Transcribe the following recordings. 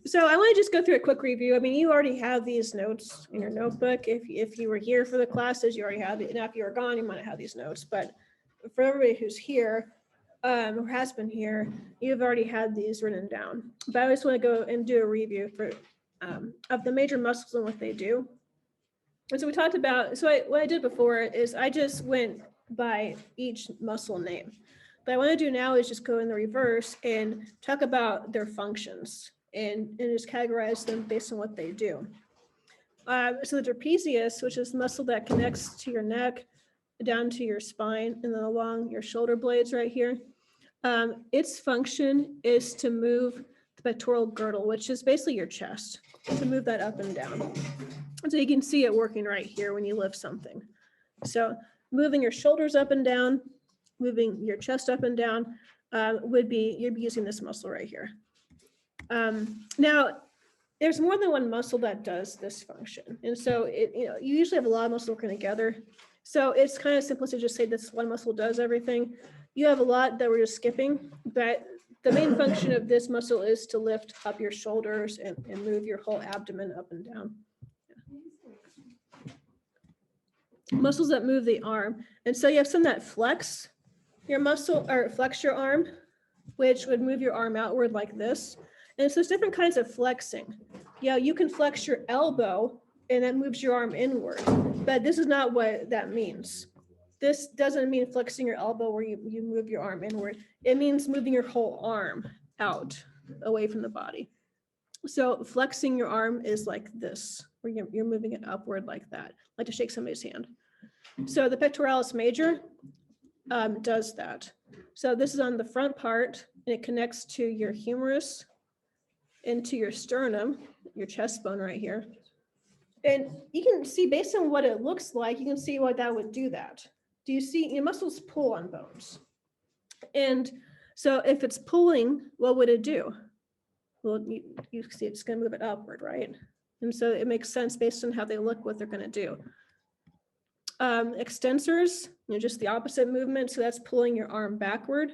So I want to just go through a quick review. I mean, you already have these notes in your notebook. If you were here for the classes, you already have it. Now, if you were gone, you might not have these notes. But for everybody who's here, or has been here, you've already had these written down. But I just want to go and do a review for of the major muscles and what they do. And so we talked about, what I did before is I just went by each muscle name. But I want to do now is just go in the reverse and talk about their functions and just categorize them based on what they do. So the trapezius, which is the muscle that connects to your neck, down to your spine, and then along your shoulder blades right here. Its function is to move the pectoral girdle, which is basically your chest, to move that up and down. And so you can see it working right here when you lift something. So moving your shoulders up and down, moving your chest up and down you'd be using this muscle right here. Now, there's more than one muscle that does this function. And so you usually have a lot of muscles working together. So it's kind of simple to just say this one muscle does everything. You have a lot that we're just skipping, but the main function of this muscle is to lift up your shoulders and move your whole abdomen up and down. Muscles that move the arm. And so you have some that flex your muscle or flex your arm, which would move your arm outward like this. And so there's different kinds of flexing. You can flex your elbow and that moves your arm inward, but this is not what that means. This doesn't mean flexing your elbow where you move your arm inward. It means moving your whole arm out away from the body. So flexing your arm is like this, where you're moving it upward like that, like to shake somebody's hand. So the pectoralis major does that. So this is on the front part, and it connects to your humerus, into your sternum, your chest bone right here. And you can see based on what it looks like, you can see why that would do that. Do you see your muscles pull on bones? And so if it's pulling, what would it do? Well, you see it's going to move it upward, right? And so it makes sense based on how they look, what they're going to do. Extensors, just the opposite movement. So that's pulling your arm backward.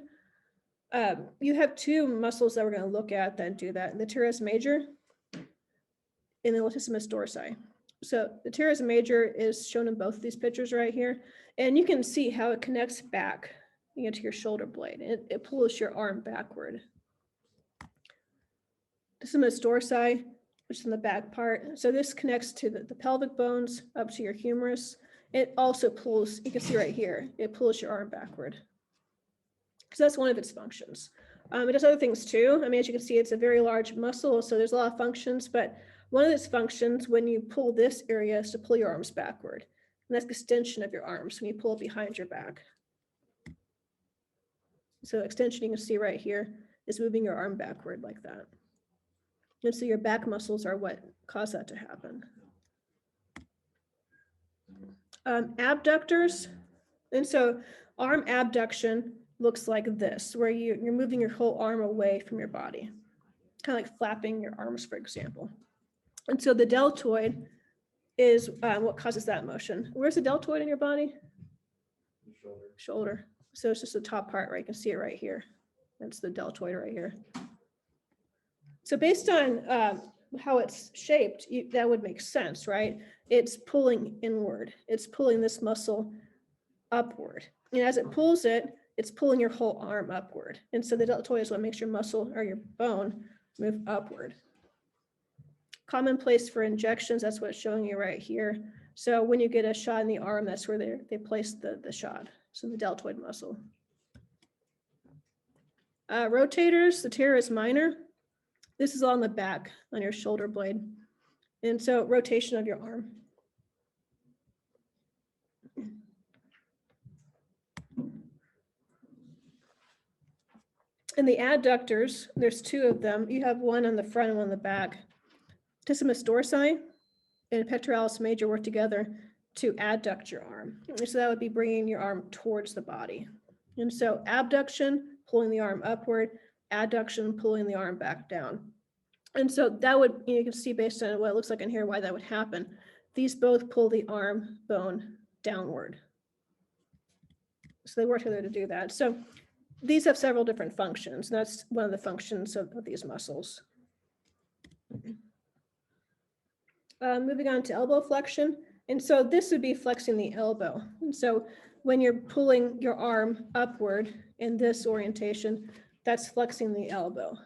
You have two muscles that we're going to look at that do that, the teres major and the latissimus dorsi. So the teres major is shown in both of these pictures right here, and you can see how it connects back to your shoulder blade. It pulls your arm backward. Latissimus dorsi, which is in the back part. So this connects to the pelvic bones up to your humerus. It also pulls, you can see right here, it pulls your arm backward. So that's one of its functions. It does other things too. I mean, as you can see, it's a very large muscle, so there's a lot of functions, but one of its functions when you pull this area is to pull your arms backward. And that's the extension of your arms when you pull it behind your back. So extension, you can see right here, is moving your arm backward like that. And so your back muscles are what cause that to happen. Abductors, and so arm abduction looks like this, where you're moving your whole arm away from your body, kind of like flapping your arms, for example. And so the deltoid is what causes that motion. Where's the deltoid in your body? Shoulder. So it's just the top part, right? You can see it right here. That's the deltoid right here. So based on how it's shaped, that would make sense, right? It's pulling inward. It's pulling this muscle upward. And as it pulls it, it's pulling your whole arm upward. And so the deltoid is what makes your muscle or your bone move upward. Common place for injections, that's what it's showing you right here. So when you get a shot in the arm, that's where they place the shot. So the deltoid muscle. Rotators, the teres minor. This is on the back on your shoulder blade. And so rotation of your arm. And the adductors, there's two of them. You have one on the front and one on the back. Latissimus dorsi and pectoralis major work together to adduct your arm. So that would be bringing your arm towards the body. And so abduction, pulling the arm upward, adduction, pulling the arm back down. And so that would, you can see based on what it looks like in here, why that would happen. These both pull the arm bone downward. So they work together to do that. So these have several different functions. That's one of the functions of these muscles. Moving on to elbow flexion. And so this would be flexing the elbow. And so when you're pulling your arm upward in this orientation, that's flexing the elbow.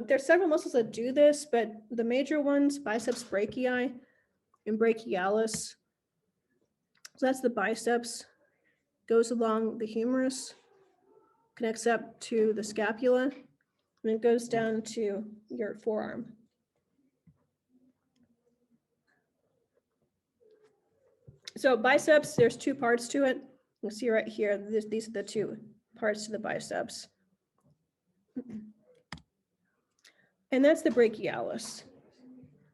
There's several muscles that do this, but the major ones, biceps brachii and brachialis. So that's the biceps, goes along the humerus, connects up to the scapula, and it goes down to your forearm. So biceps, there's two parts to it. You can see right here, these are the two parts to the biceps. And that's the brachialis.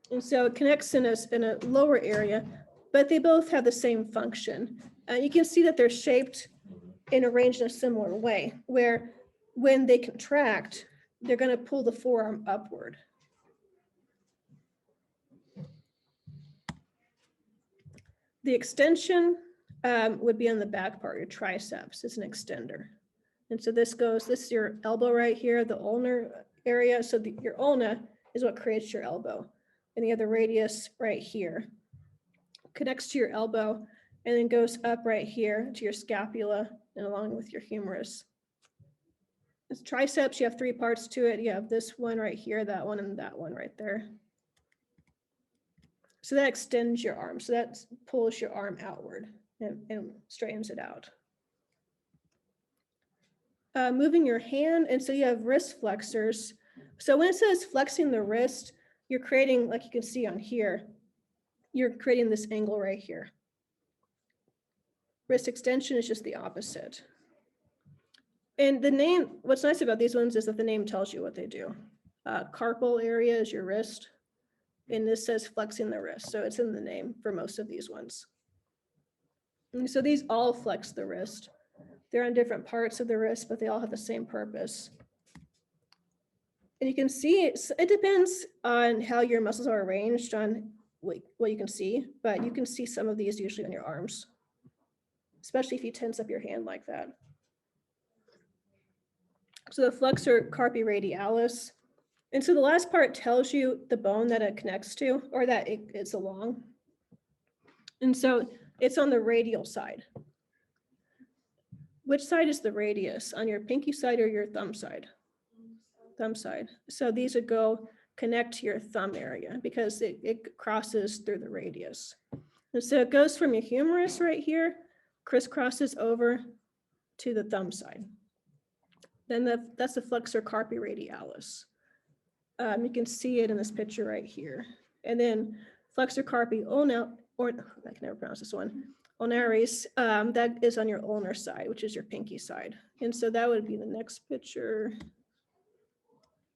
And so it connects in a lower area, but they both have the same function. You can see that they're shaped and arranged in a similar way, where when they contract, they're going to pull the forearm upward. The extension would be on the back part, your triceps. It's an extender. And so this is your elbow right here, the ulnar area. So your ulna is what creates your elbow. And you have the radius right here. Connects to your elbow and then goes up right here to your scapula and along with your humerus. It's triceps, you have three parts to it. You have this one right here, that one, and that one right there. So that extends your arm. So that pulls your arm outward and straightens it out. Moving your hand, and so you have wrist flexors. So when it says flexing the wrist, you're creating, like you can see on here, you're creating this angle right here. Wrist extension is just the opposite. And the name, what's nice about these ones is that the name tells you what they do. Carpal area is your wrist, and this says flexing the wrist. So it's in the name for most of these ones. And so these all flex the wrist. They're on different parts of the wrist, but they all have the same purpose. And you can see it depends on how your muscles are arranged on what you can see, but you can see some of these usually on your arms, especially if you tense up your hand like that. So the flexor carpi radialis. And so the last part tells you the bone that it connects to, or that it's along. And so it's on the radial side. Which side is the radius? On your pinky side or your thumb side? Thumb side. So these would go connect to your thumb area because it crosses through the radius. And so it goes from your humerus right here, crisscrosses over to the thumb side. Then that's the flexor carpi radialis. You can see it in this picture right here. And then flexor carpi ulna, or I can never pronounce this one, ulnaris, that is on your ulnar side, which is your pinky side. And so that would be the next picture.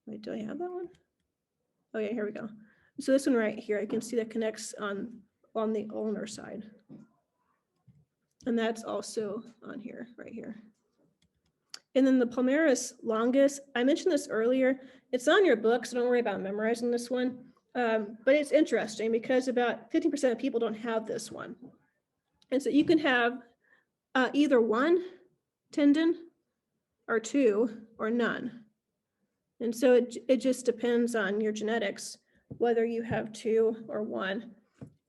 Wait, do I have that one? Oh yeah, here we go. So this one right here, I can see that connects on the ulnar side. And that's also on here, right here. And then the palmaris longus, I mentioned this earlier. It's on your book, so don't worry about memorizing this one. But it's interesting because about 15% of people don't have this one. And so you can have either one tendon or two or none. And so it just depends on your genetics, whether you have two or one.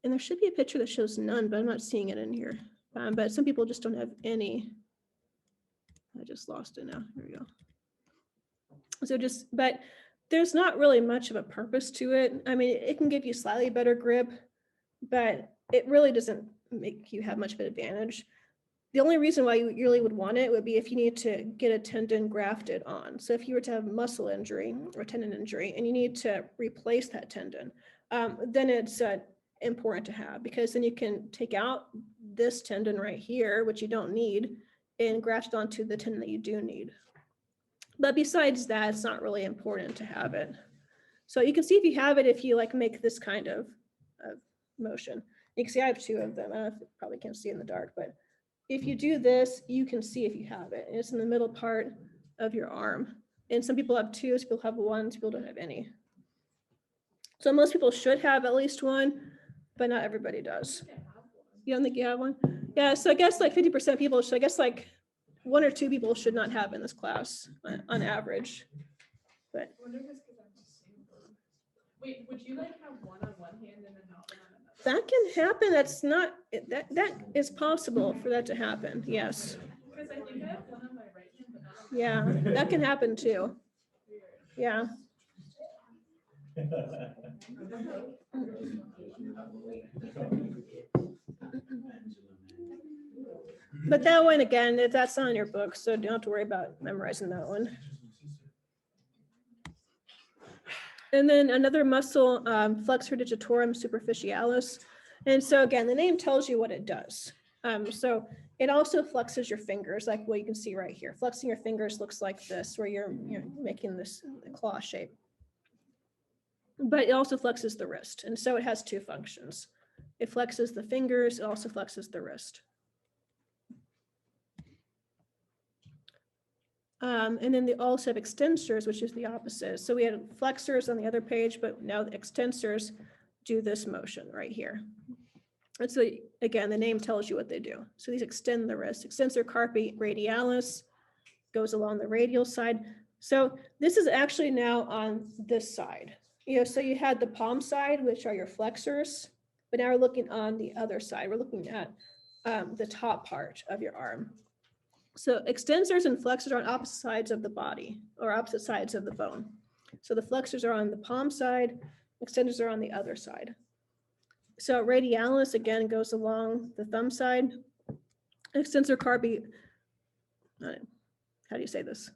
And there should be a picture that shows none, but I'm not seeing it in here. But some people just don't have any. I just lost it now. Here we go. So but there's not really much of a purpose to it. I mean, it can give you slightly better grip, but it really doesn't make you have much of an advantage. The only reason why you really would want it would be if you need to get a tendon grafted on. So if you were to have muscle injury or tendon injury and you need to replace that tendon, then it's important to have, because then you can take out this tendon right here, which you don't need, and graft onto the tendon that you do need. But besides that, it's not really important to have it. So you can see if you have it, if you like make this kind of motion. You can see I have two of them. I don't know if you probably can't see in the dark, but if you do this, you can see if you have it. And it's in the middle part of your arm. And some people have two, some people have one, some people don't have any. So most people should have at least one, but not everybody does. You don't think you have one? Yeah, so I guess like 50% of people, so I guess like one or two people should not have in this class on average. But wait, would you like have one on one hand and then not one on That can happen. That's not, that is possible for that to happen. Yes. Because I think I have one on my right hand, but not. Yeah, that can happen too. Yeah. But that one, again, that's not in your book, so don't have to worry about memorizing that one. And then another muscle, flexor digitorum superficialis. And so again, the name tells you what it does. So it also flexes your fingers, like what you can see right here. Flexing your fingers looks like this, where you're making this claw shape. But it also flexes the wrist. And so it has two functions. It flexes the fingers, it also flexes the wrist. And then they also have extensors, which is the opposite. So we had flexors on the other page, but now the extensors do this motion right here. And so again, the name tells you what they do. So these extend the wrist. Extensor carpi radialis goes along the radial side. So this is actually now on this side. So you had the palm side, which are your flexors, but now we're looking on the other side. We're looking at the top part of your arm. So extensors and flexors are on opposite sides of the body or opposite sides of the bone. So the flexors are on the palm side, extensors are on the other side. So radialis again goes along the thumb side. Extensor carpi, how do you say this?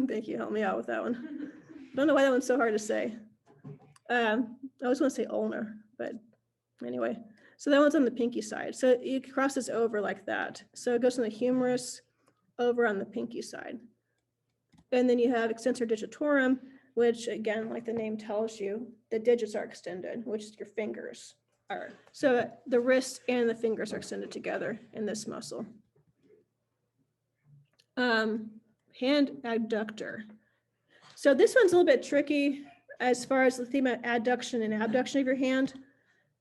Thank you, help me out with that one. I don't know why that one's so hard to say. I always want to say ulnar, but anyway. So that one's on the pinky side. So it crosses over like that. So it goes from the humerus over on the pinky side. And then you have extensor digitorum, which again, like the name tells you, the digits are extended, which is your fingers are. So the wrist and the fingers are extended together in this muscle. Hand adductor. So this one's a little bit tricky as far as the theme of adduction and abduction of your hand.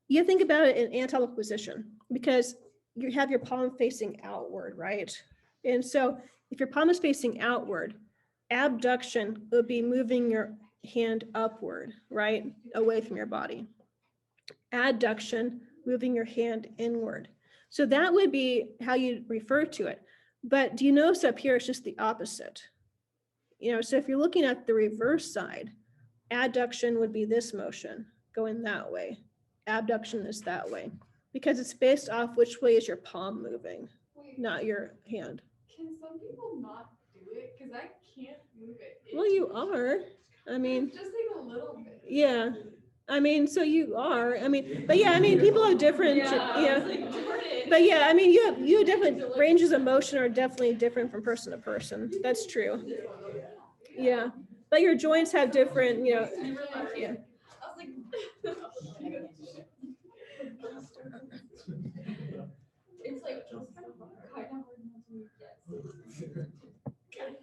You think about it in anatomical position because you have your palm facing outward, right? And so if your palm is facing outward, abduction would be moving your hand upward, right? Away from your body. Adduction, moving your hand inward. So that would be how you refer to it. But do you notice up here, it's just the opposite? So if you're looking at the reverse side, adduction would be this motion going that way. Abduction is that way because it's based off which way is your palm moving, not your hand. Can some people not do it? Because I can't move it. Well, you are. I mean, just like a little bit. Yeah. I mean, so you are. I mean, but yeah, I mean, people have different. But yeah, I mean, you have different ranges of motion are definitely different from person to person. That's true. Yeah, but your joints have different. Yeah. I was like, it's like kind of hard not to guess.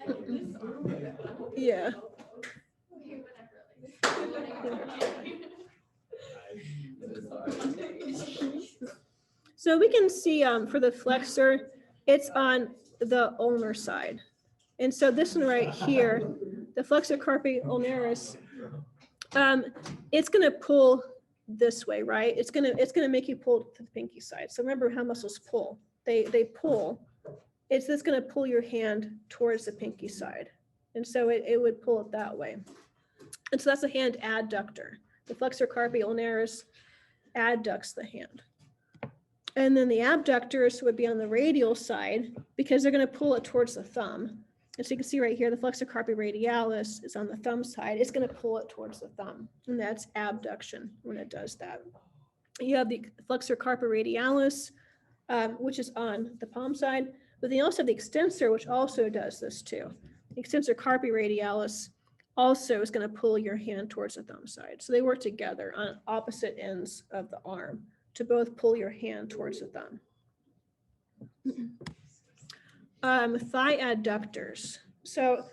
Yeah. So we can see for the flexor, it's on the ulnar side. And so this one right here, the flexor carpi ulnaris, it's going to pull this way, right? It's going to make you pull to the pinky side. So remember how muscles pull. They pull. It's just going to pull your hand towards the pinky side. And so it would pull it that way. And so that's a hand adductor. The flexor carpi ulnaris adducts the hand. And then the abductors would be on the radial side because they're going to pull it towards the thumb. And so you can see right here, the flexor carpi radialis is on the thumb side. It's going to pull it towards the thumb. And that's abduction when it does that. You have the flexor carpi radialis, which is on the palm side. But then you also have the extensor, which also does this too. The extensor carpi radialis also is going to pull your hand towards the thumb side. So they work together on opposite ends of the arm to both pull your hand towards the thumb. Thigh adductors. So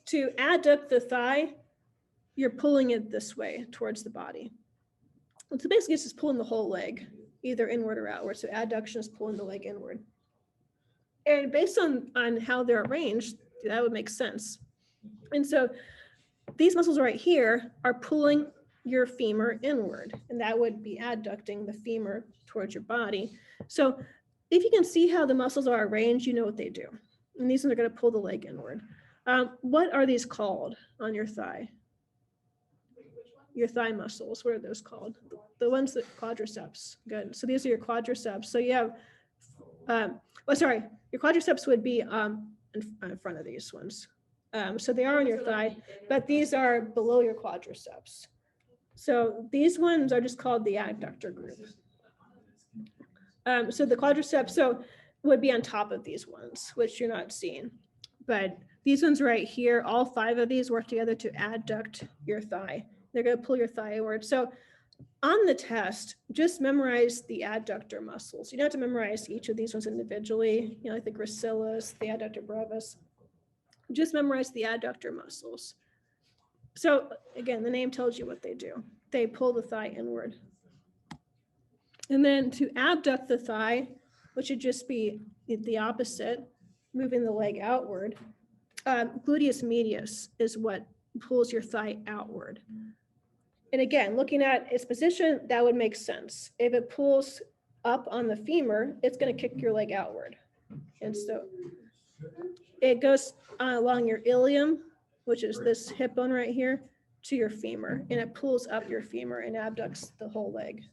to adduct the thigh, you're pulling it this way towards the body. And so basically it's just pulling the whole leg, either inward or outward. So adduction is pulling the leg inward. And based on how they're arranged, that would make sense. And so these muscles right here are pulling your femur inward, and that would be adducting the femur towards your body. So if you can see how the muscles are arranged, you know what they do. And these ones are going to pull the leg inward. What are these called on your thigh? Your thigh muscles, what are those called? The ones that quadriceps. Good. So these are your quadriceps. So you have, your quadriceps would be in front of these ones. So they are on your thigh, but these are below your quadriceps. So these ones are just called the adductor group. So the quadriceps would be on top of these ones, which you're not seeing. But these ones right here, all 5 of these work together to adduct your thigh. They're going to pull your thigh inward. So on the test, just memorize the adductor muscles. You don't have to memorize each of these ones individually, like the gracilis, the adductor brevis. Just memorize the adductor muscles. So again, the name tells you what they do. They pull the thigh inward. And then to abduct the thigh, which would just be the opposite, moving the leg outward, gluteus medius is what pulls your thigh outward. And again, looking at its position, that would make sense. If it pulls up on the femur, it's going to kick your leg outward. And so it goes along your ilium, which is this hip bone right here, to your femur, and it pulls up your femur and abducts the whole leg.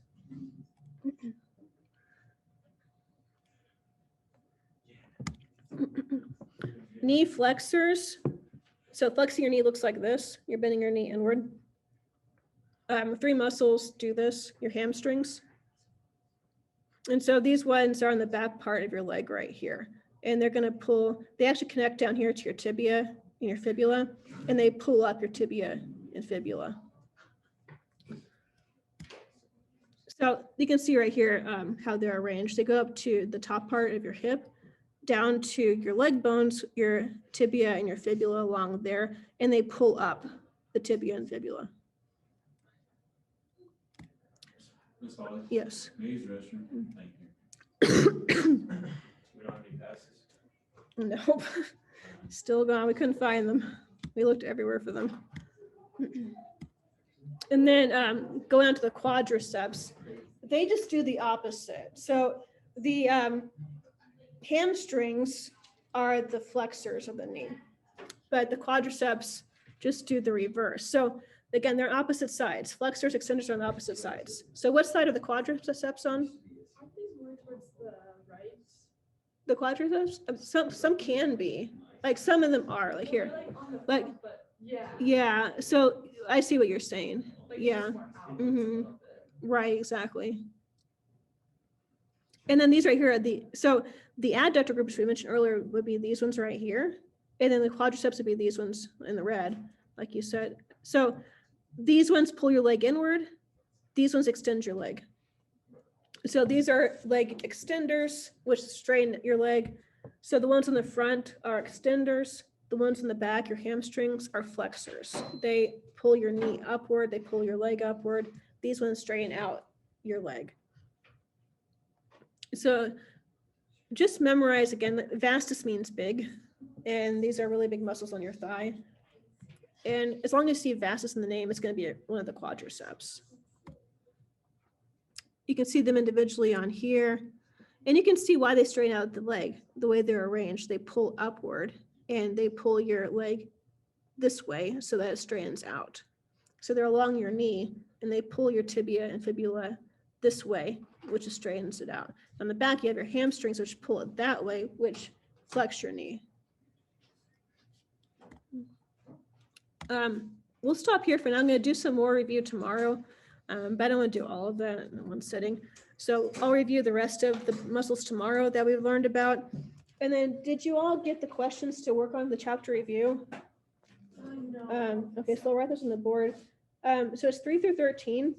Knee flexors. So flexing your knee looks like this. You're bending your knee inward. 3 muscles do this, your hamstrings. And so these ones are on the back part of your leg right here. And they're going to pull, they actually connect down here to your tibia and your fibula, and they pull up your tibia and fibula. So you can see right here how they're arranged. They go up to the top part of your hip, down to your leg bones, your tibia and your fibula along there, and they pull up the tibia and fibula. Ms. Holly? Yes. Use restroom. Thank you. We don't have any passes. Nope. Still gone. We couldn't find them. We looked everywhere for them. And then going on to the quadriceps, they just do the opposite. So the hamstrings are the flexors of the knee, but the quadriceps just do the reverse. So again, they're on opposite sides. Flexors, extensors are on opposite sides. So what side are the quadriceps on? Aren't these more towards the right? The quadriceps? Some can be. Like some of them are, like here. They're, on the Like- front, but yeah. Yeah, so I see what you're saying. Like, Yeah. just more out a Mhm. little bit. Right, exactly. And then these right here are the adductor groups we mentioned earlier would be these ones right here. And then the quadriceps would be these ones in the red, like you said. So these ones pull your leg inward. These ones extend your leg. So these are leg extenders, which straighten your leg. So the ones on the front are extenders. The ones in the back, your hamstrings, are flexors. They pull your knee upward. They pull your leg upward. These ones straighten out your leg. So just memorize again, that vastus means big, and these are really big muscles on your thigh. And as long as you see vastus in the name, it's going to be one of the quadriceps. You can see them individually on here, and you can see why they straighten out the leg, the way they're arranged. They pull upward, and they pull your leg this way so that it straightens out. So they're along your knee, and they pull your tibia and fibula this way, which straightens it out. On the back, you have your hamstrings, which pull it that way, which flex your knee. We'll stop here for now. I'm going to do some more review tomorrow, but I don't want to do all of that in one sitting. So I'll review the rest of the muscles tomorrow that we've learned about. And then did you all get the questions to work on the chapter review? No. Okay, so I'll write those on the board. So it's 3 through 13,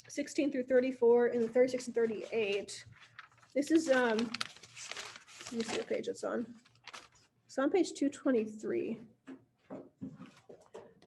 16 through 34, and 36 and 38. This is, let me see what page it's on. It's on page 223.